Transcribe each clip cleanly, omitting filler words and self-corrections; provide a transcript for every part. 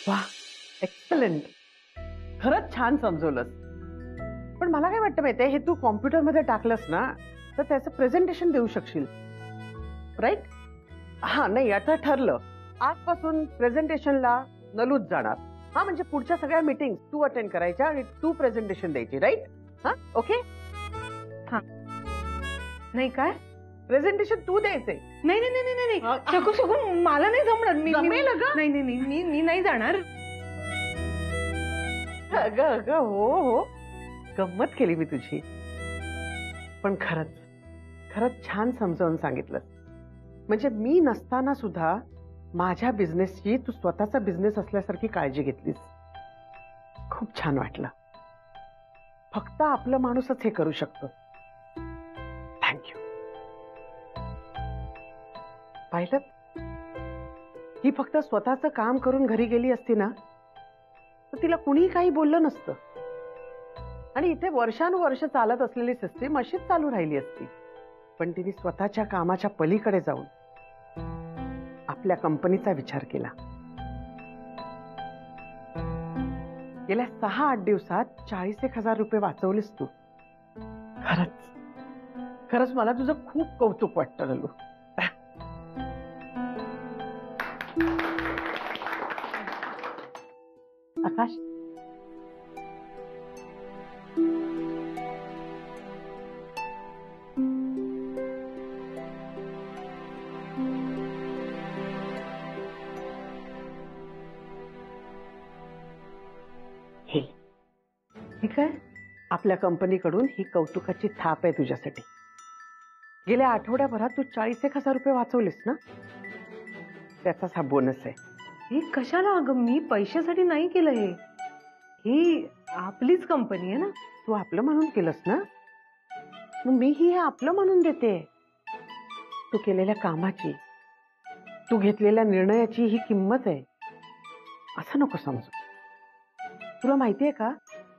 वा, एक्सलंट. खरंच छान समजवलंस. पण मला काय वाटतं माहितीये, हे तू कॉम्प्युटरमध्ये टाकलंस ना तर त्याचं प्रेझेंटेशन देऊ शकशील, राईट? हा, नाही आता ठरलं, आजपासून प्रेझेंटेशनला नलूच जाणार. हा, म्हणजे पुढच्या सगळ्या मीटिंग तू अटेंड करायच्या आणि तू प्रेझेंटेशन द्यायची, राईट? हा, ओके. हा, नाही काय प्रेझेंटेशन तू द्यायचंय. नाही नाही नाही नाही शकू शकू, मला नाही जमणार. जमेल अगं. नाही नाही नाही, मी नाही जाणार. अगं अगं, हो हो, गंमत केली मी तुझी. पण खरंच खरंच छान समजावून सांगितलं. म्हणजे मी नसताना सुद्धा माझ्या बिझनेसची तू स्वतःचा बिझनेस असल्यासारखी काळजी घेतलीस. खूप छान वाटलं. फक्त आपलं माणूसच हे करू शकतो. थँक्यू. पाहिलं, ही फक्त स्वतःचं काम करून घरी गेली असती ना तर तिला कुणीही काही बोललं नसतं आणि इथे वर्षानुवर्ष चालत असलेली सिस्टीम अशीच चालू राहिली असती. पण तिने स्वतःच्या कामाच्या पलीकडे जाऊन आपल्या कंपनीचा विचार केला. गेल्या 6-8 दिवसात 40,000 रुपये वाचवलेस तू. खरंच खरंच मला तुझं खूप कौतुक वाटतं ललू. आकाश, ठीक आहे, आपल्या कंपनीकडून ही कौतुकाची थाप आहे तुझ्यासाठी. गेल्या आठवड्याभरात तू 40,000 रुपये वाचवलेस ना, त्याचाच हा बोनस आहे. हे कशाला अगं, मी पैशासाठी नाही केलं हे. ही आपलीच कंपनी आहे ना. तू आपलं म्हणून केलंस ना, मग मीही हे आपलं म्हणून देते. तू केलेल्या कामाची, तू घेतलेल्या निर्णयाची ही किंमत आहे, असं नको समजू. तुला माहितीये का,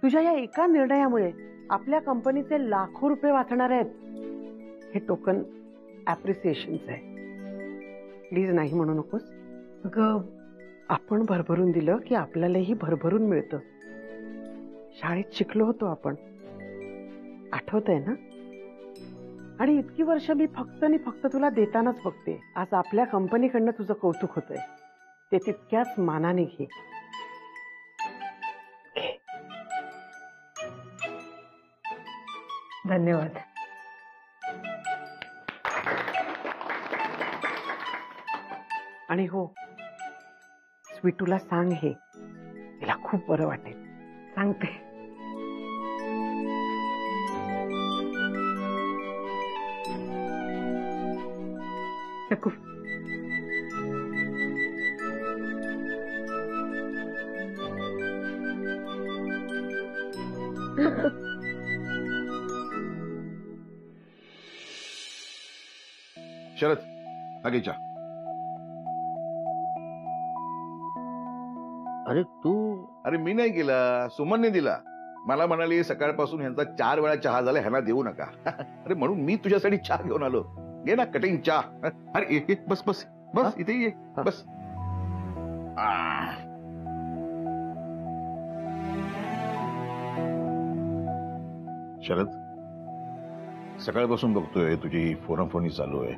तुझ्या या एका निर्णयामुळे आपल्या कंपनीचे लाखो रुपये वाचणार आहेत. हे टोकन ॲप्रिसिएशनच आहे. प्लीज नाही म्हणू नकोस. अगं, आपण भरभरून दिलं की आपल्यालाही भरभरून मिळतं. शाळेत शिकलो होतो आपण, आठवतंय ना? आणि इतकी वर्ष मी फक्त आणि फक्त तुला देतानाच बघते. आज आपल्या कंपनीकडनं तुझं कौतुक होतंय, ते तितक्याच मानाने घे. धन्यवाद. आणि हो, स्वीटूला सांग, हे तिला खूप बरं वाटेल. सांगते. शकू, शरद, आगे जा. अरे तू? अरे मी नाही गेला, सुमनने दिला. मला म्हणाली सकाळपासून ह्यांचा 4 वेळा चहा झाला, ह्यांना देऊ नका. अरे म्हणून मी तुझ्यासाठी चहा घेऊन आलो. घे ना कटिंग चहा. अरे ये, बस बस बस, इथे ये, बस. शरद, सकाळपासून बघतोय तुझी फोनाफोनी चालू आहे.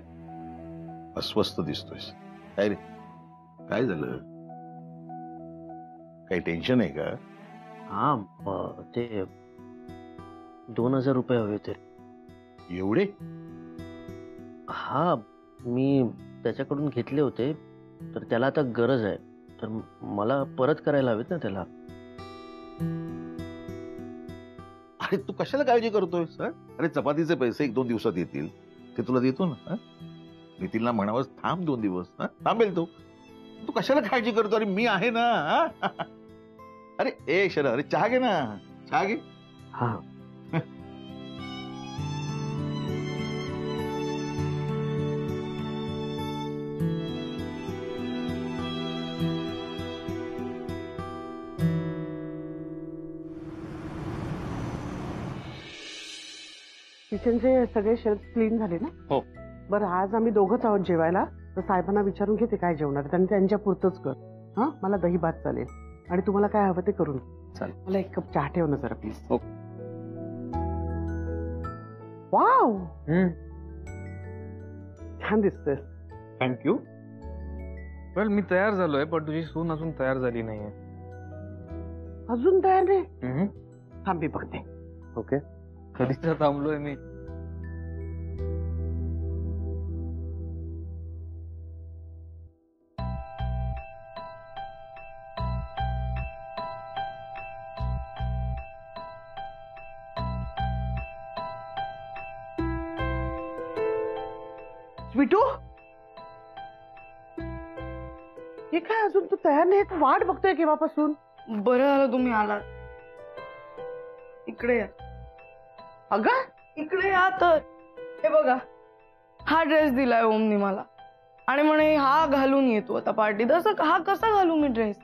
अस्वस्थ दिसतोयस. काय रे, काय झालं? काही टेन्शन आहे का? हा, ते 2,000 रुपये हवे होते. एवढे? हा, मी त्याच्याकडून घेतले होते, तर त्याला आता गरज आहे, तर मला परत करायला हवेत ना त्याला. अरे तू कशाला काळजी करतोयस? अरे चपातीचे पैसे 1-2 दिवसात येतील, ते तुला देतो ना. नितीनला म्हणावंस थांब 2 दिवस, थांबेल तो. तू कशाला काळजी करतो? अरे मी आहे ना. अरे ए शरद, अरे चहा घे ना, चहा घे. हा, किचनचे सगळे शेल्फ क्लीन झाले ना? हो. बरं, आज आम्ही दोघंच आहोत जेवायला, तर साहेबांना विचारून घेते काय जेवणार, त्यांनी त्यांच्या पुरतच कर. हा मला दही भात चालेल आणि तुम्हाला काय हवं ते करून चालेल. मला एक कप चहा ठेव ना जरा प्लीज. हो. वाव छान दिसतोय. थँक्यू. वेल मी तयार झालोय पण तुझी सून अजून तयार झाली नाहीये. अजून तयार नाही. थांब मी बघते. ओके. कधीच थांबलोय मी. स्वीटू हे काय अजून तू तयार नाही. तू वाट बघतोय केव्हापासून. बरं झालं तुम्ही आलात. इकडे या. अगं इकडे या तर. हे बघा हा ड्रेस दिलाय ओमनी मला आणि म्हणे हा घालून येतो आता पार्टीत. असं हा कसा घालू मी ड्रेस.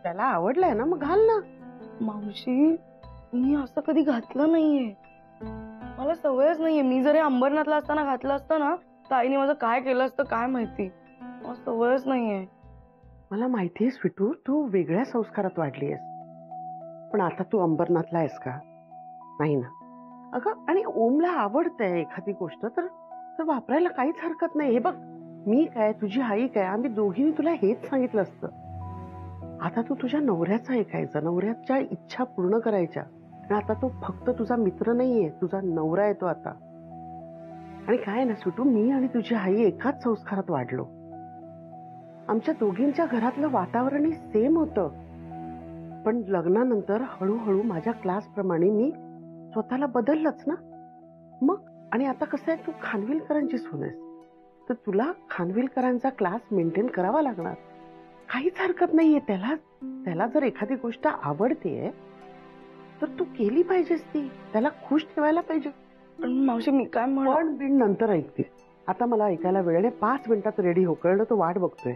त्याला आवडलाय ना मग घाल ना. मावशी मी असं कधी घातलं नाहीये. मला सवयच नाहीये. मी जर हे अंबरनाथला असताना घातलं असतं ना तर आईने माझं काय केलं असतं काय माहिती. मला सवयच नाहीये. मला माहितीये स्वीटू तू वेगळ्या संस्कारात वाढली आहेस पण आता तू अंबरनाथला आहेस का. नाही ना. अगं आणि ओमला आवडतंय एखादी गोष्ट तर वापरायला काहीच हरकत नाही. हे बघ मी काय तुझी आई काय आम्ही दोघींनी तुला हेच सांगितलं असतं. आता तू तुझ्या नवऱ्याचं ऐकायचं. नवऱ्याच्या इच्छा पूर्ण करायच्या. आणि आता तो फक्त तुझा मित्र नाहीये तुझा नवरा आहे तो आता. आणि काय ना स्वीटू मी आणि तुझी आई एकाच संस्कारात वाढलो. आमच्या दोघींच्या घरातलं वातावरणही सेम होतं पण लग्नानंतर हळूहळू माझ्या क्लासप्रमाणे मी स्वतःला बदललंच ना. मग आणि आता कसं आहे तू खानविलकरांची सून आहेस तर तुला खानविलकरांचा क्लास मेंटेन करावा लागणार. काहीच हरकत नाहीये. त्याला जर एखादी गोष्ट आवडतेय तर तू केली पाहिजेस ती. त्याला खुश ठेवायला पाहिजे. पण मावशी मी काय पण बिन नंतर ऐकते. आता मला ऐकायला वेळ नाही. 5 मिनिटात रेडी हो. कळलं तो वाट बघतोय.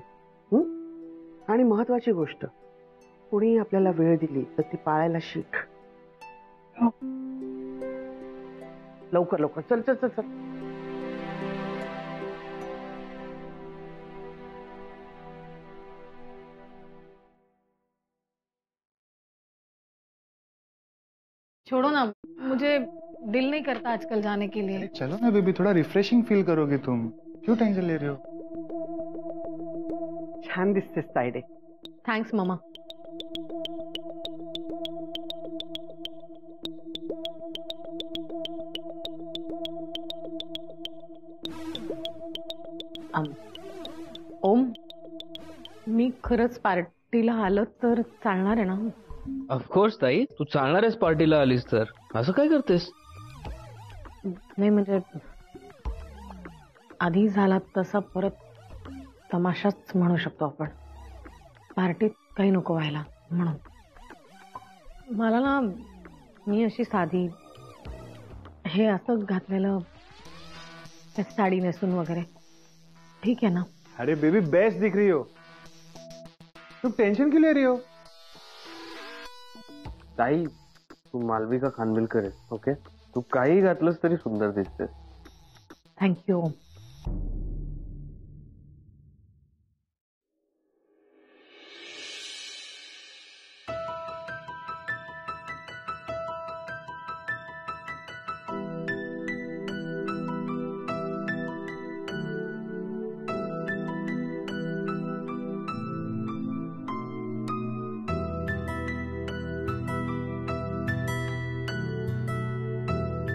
आणि महत्वाची गोष्ट कोणी आपल्याला वेळ दिली तर ती पाळायला शिक. लवकर लवकर चल चल चल चल. छोड़ो ना मुझे दिल नहीं करता आजकल जाने के लिए. चलो ना बेबी थोड़ा रिफ्रेशिंग फील करोगे तुम. क्यों टेंशन ले रहे हो. छान दिसतेस तायडे. थैंक्स मामा. ओम मी खरंच पार्टीला आलं तर चालणार आहे ना. ऑफकोर्स ताई तू चालणार आहेस पार्टीला आलीस तर. असं काय करतेस. नाही म्हणजे आधी झाला तसा परत तमाशाच म्हणू शकतो आपण. पार्टीत काही नको व्हायला म्हणून. मला ना मी अशी साधी हे असं घातलेलं साडी नेसून वगैरे ठीक आहे ना. अरे बेबी बेस्ट दिख रही हो. तुम टेंशन क्यों ले रही हो. ताई तू मालविका खानविलकर आहे. ओके. तू काही घातलंस तरी सुंदर दिसतेस. थँक्यू.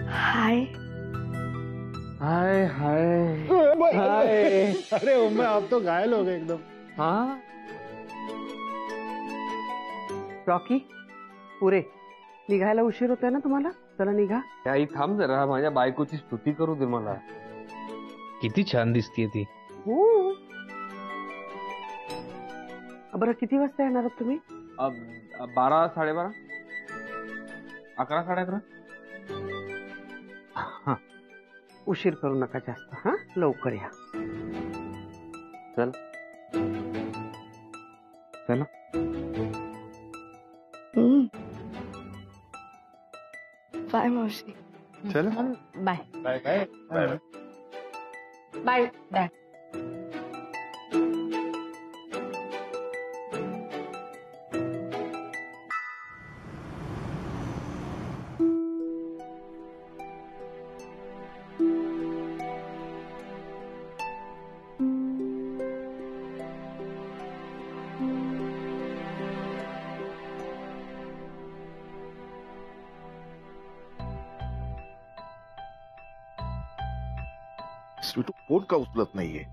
हाय. हाय हाय हाय. अरे ओम आप तो घायल हो गए एकदम. हाँ रॉकी पुरे निघायला उशीर होतोय ना तुम्हाला. चला निघा. आई थांब जरा. माझ्या बायकोची स्तुती करू दे मला. किती छान दिसतीये ती. बरं किती वाजता येणार आहात तुम्ही. 12 12:30 11 11:30. उशीर करू नका जास्त. हा लवकर या. चल चला. बाय मावशी. चलो bye bye bye. Bye bye. Sweetu phone का उचलत नाहीये?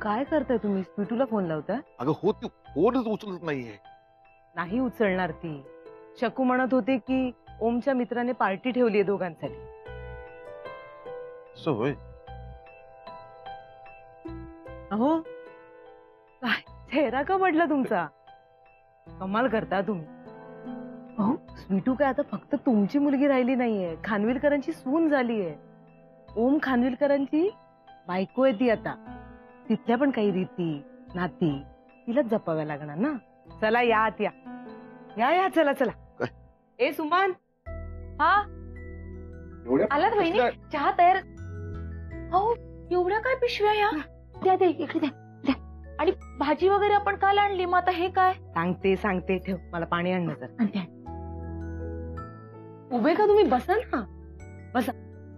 काय करताय तुम्ही? स्वीटूला फोन लावताय? अगं हो, ती फोनच उचलत नाहीये. नाही उचलणार ती. शकू म्हणत होते की ओमच्या मित्राने पार्टी ठेवली आहे दोघांसाठी. असं होय? अहो काय चेहरा का पडला तुमचा? कमाल करता तुम्ही. अहो स्वीटू काय आता फक्त तुमची मुलगी राहिली नाहीये, खानविलकरांची सून झालीये. ओम खानविलकरांची बायको आहे ती आता. तिथल्या पण काही रीती नाती तिलाच जपाव्या लागणार ना. चला या आत या. या या चला चला. ए सुमन. हा आलात वहिनी? चहा तयार. हो एवढ्या काय पिशव्या या? द्या दे इकडे द्या द्या. आणि भाजी वगैरे आपण काल आणली, मग आता हे काय? सांगते सांगते, ठेव मला पाणी आण जरा. आणते. उभे का तुम्ही? बसा ना. बसा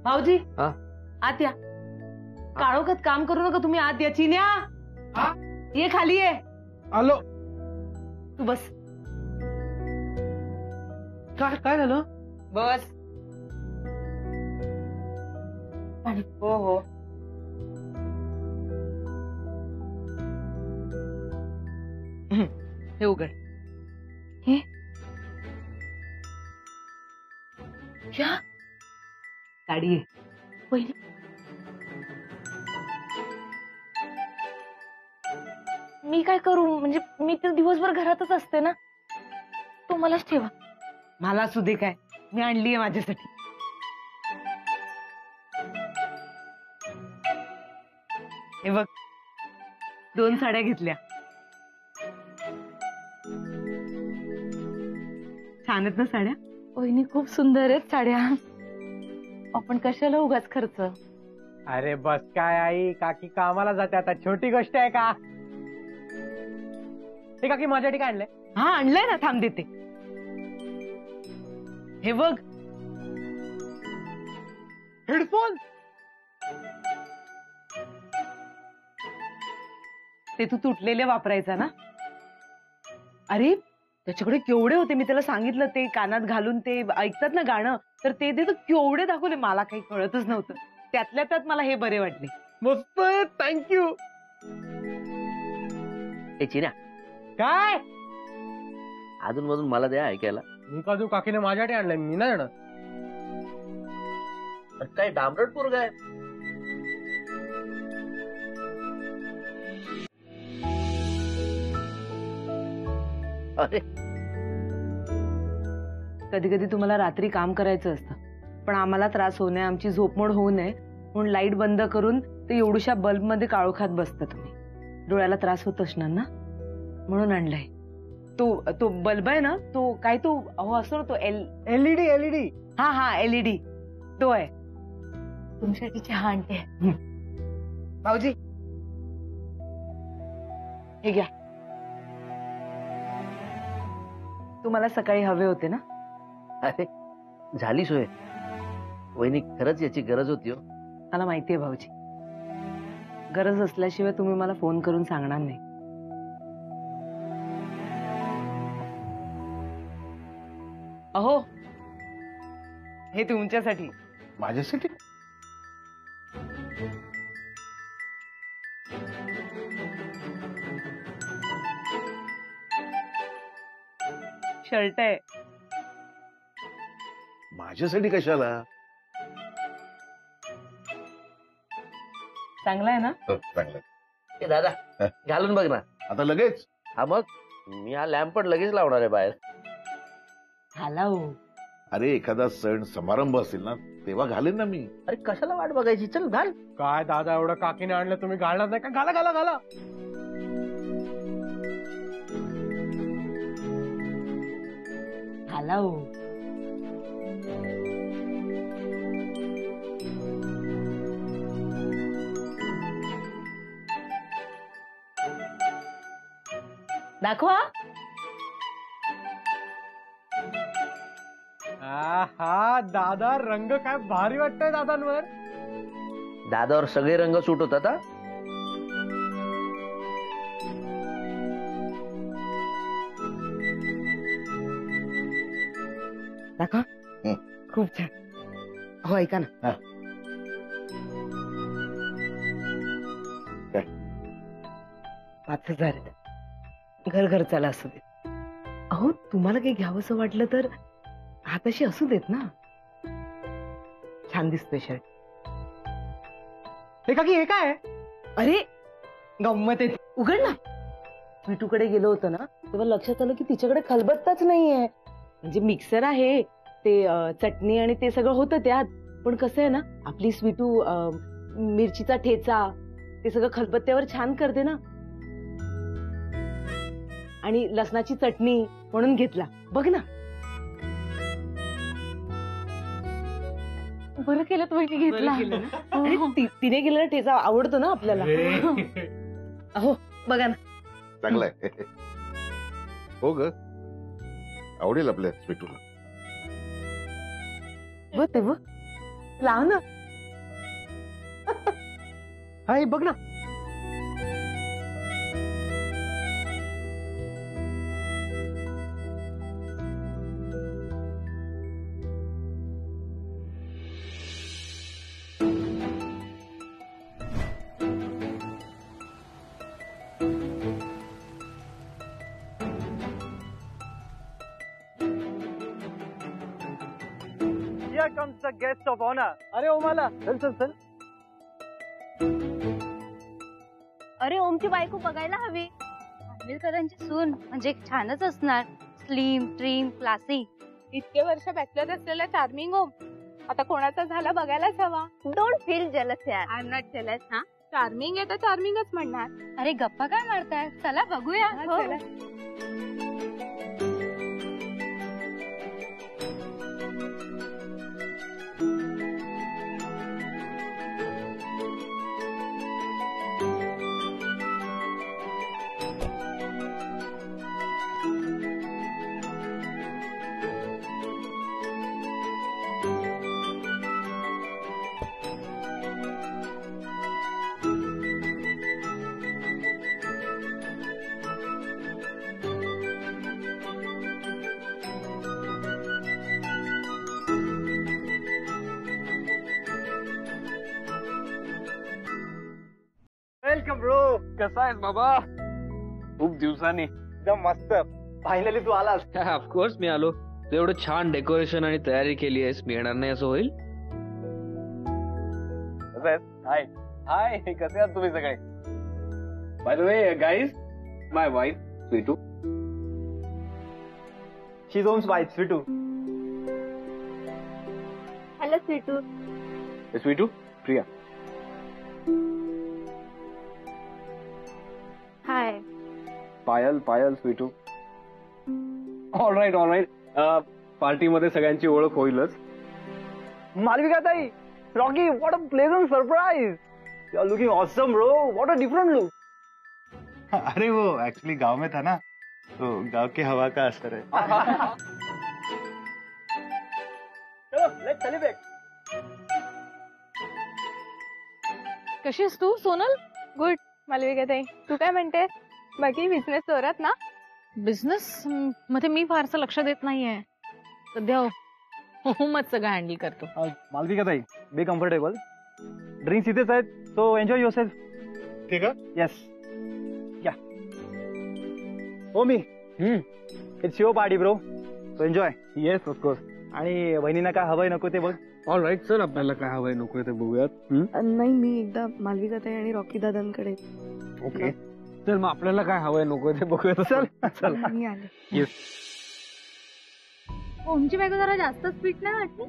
भाऊजी. हा? आत या. काळोखात काम करू नका तुम्ही. आत या. चिन्या ये खाली ये. आलो. तू बस. काय काय झालं? बस. पाणी. हो हो. हे उघड. हे या गाडी आहे. वहिनी मी काय करू? म्हणजे मी तर दिवसभर घरातच असते ना. तुम्हालाच ठेवा. मला असू दे, काय मी आणलीये माझ्यासाठी. हे बघ 2 साड्या घेतल्या. छान आहेत ना साड्या? वहिनी खूप सुंदर आहेत साड्या. आपण कशाला उगाच खर्च. अरे बस काय आई, काकी कामाला जाते आता, छोटी गोष्ट आहे का? हे काकी माझ्यासाठी काय आणलंय? हा आणलंय ना, थांब देते. हे बघ हेडफोन. ते तू तुटलेले वापरायचा ना. अरे त्याच्याकडे केवढे होते, मी त्याला सांगितलं ते कानात घालून ते ऐकतात ना गाणं, तर ते तर केवढे दाखवले. मला काही कळतच नव्हतं. त्यातल्या त्यात मला हे बरे वाटले. मस्त आहे, थँक्यू. ए चिन्या, काय? अजून मधून मला द्या ऐकायला. मी का तू काकीने माझ्यासाठी आणलंय, मी नाही जाणार. काय डांबरट पोरगा आहे. अरे कधी कधी तुम्हाला रात्री काम करायचं असतं, पण आम्हाला त्रास होऊ नये, आमची झोपमोड होऊ नये म्हणून लाईट बंद करून ते एवढ्याशा बल्ब मध्ये काळोखात बसता तुम्ही. डोळ्याला त्रास होत असणार ना, म्हणून आणलाय. तो बल्ब आहे ना, तो काय तो अहो असतो ना तो एलईडी. एलईडी. हा हा एलईडी तो आहे. तुमच्यासाठी चहा आणते. भाऊजी हे घ्या. तुम्हाला सकाळी हवे होते ना. अरे झाली सोय. वहिनी खरंच याची गरज होती हो. मला माहितीये भाऊजी, गरज असल्याशिवाय तुम्ही मला फोन करून सांगणार नाही. अहो हे तुमच्यासाठी. माझ्यासाठी? शर्ट आहे. माझ्यासाठी कशाला? चांगला आहे ना. चांगलं. ए दादा घालून बघ ना. आता लगेच? हा मग मी हा लॅम्प पण लगेच लावणार आहे बाहेर. घाला हो. अरे एखादा सण समारंभ असेल ना, तेव्हा घालेन ना मी. अरे कशाला वाट बघायची, चल घाल. काय दादा, एवढं काकीने आणलं, तुम्ही घालणार नाही का? घाला घाला घाला. घाला हो. दाखवा. हा दादा, रंग काय भारी वाटतंय दादांवर. दादावर सगळे रंग सूट होतात. हा दाखवा. खूप छान. हो ऐका ना, 5,000 आहेत. घर घरचाला असू देत. अहो तुम्हाला काही घ्यावंसं वाटलं तर हाताशी असू देत ना. छान दिसतोय शर्ट. हे काकी हे काय? अरे गंमत आहे. उघड ना. स्वीटूकडे गेलो होतो ना तेव्हा लक्षात आलं की तिच्याकडे खलबत्ताच नाहीये. म्हणजे मिक्सर आहे, ते चटणी आणि ते सगळं होतं त्यात, पण कसं आहे ना आपली स्वीटू मिरचीचा ठेचा ते सगळं खलबत्त्यावर छान करते ना. आणि लसणाची चटणी म्हणून घेतला. बघ ना. बरं केलं तुम्ही घेतला. आणि तिने केलेला ठेचा आवडतो ना आपल्याला. अहो बघा ना. चांगलाय. हो ग, आवडेल आपल्या स्वीटूला. बघ ते बघ, लाव ना. हाय बघ ना. Here comes the guest of honor. अरे ओमाला, चल चल चल. अरे ओमची बायको बघायला हवी. खानविलकरांची सून म्हणजे छानच असणार. Slim trim classic. इतके वर्ष बॅचलर असलेला चार्मिंग ओम आता कोणाचा झाला बघायलाच हवा. डोंट फील जेलस यार. I am not jealous. हा, चार्मिंग आहे तर चार्मिंगच म्हणणार. अरे गप्पा काय मारताय, चला बघूया. हो. Welcome bro. कसा आहेस बाबा? खूप दिवसांनी. एकदम मस्त. फायनली तू आलास. ऑफकोर्स मी आलो. तू एवढं छान डेकोरेशन आणि तयारी केली आहेस, मी येणार नाही असं होईल? हाय हाय, कसे आहात तुम्ही सगळे? By the way guys, my wife Sweetu. She is Om's wife Sweetu. Hello Sweetu. Sweetu, Priya. Hi. Payal Payal Sweetu. All right. पार्टीमध्ये सगळ्यांची ओळख होईलच. मालविका ताई, Rocky, what a pleasant surprise. You are looking awesome bro. What a different look. अरे वो एक्चुअली गांव में था ना, तो गांव की हवा का असर है. चलो लेट्स सेलिब्रेट. कशी आहेस तू सोनल? गुड. मालविका ताई, तू काय म्हणते? बाकी बिझनेस जोरात ना? बिझनेस मध्ये मी फारसं लक्ष देत नाहीये सध्या. होमच सगळं हँडल करतो. मालविका ताई, बी कम्फर्टेबल. ड्रिंक्स इथेच आहेत, सो एन्जॉय युअरसेल्फ. ठीक आहे. येस. या. हो मी. It's your party bro, so enjoy. Yes of course. आणि बहिणींना काय हवंय नको ते बघ. ऑल राईट सर, आपल्याला काय हवंय नको ते बघूयात. नाही, मी एकदा मालविका ताई आणि रॉकी दादांकडे. ओके चल, मग आपल्याला काय हवंय नको ते बघूयात. चल चल. मी आले. येस. ओमची बायको जरा जास्त स्वीट नाही वाटली?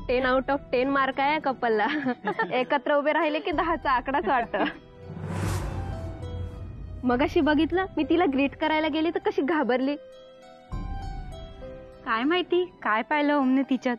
10 out of 10 मार्क आहे कपलला. एकत्र उभे राहिले की 10चा आकडाच वाटत. मगाशी बघितलं मी तिला ग्रीट करायला गेली तर कशी घाबरली. काय माहिती काय पाहिलं ओमने तिच्यात.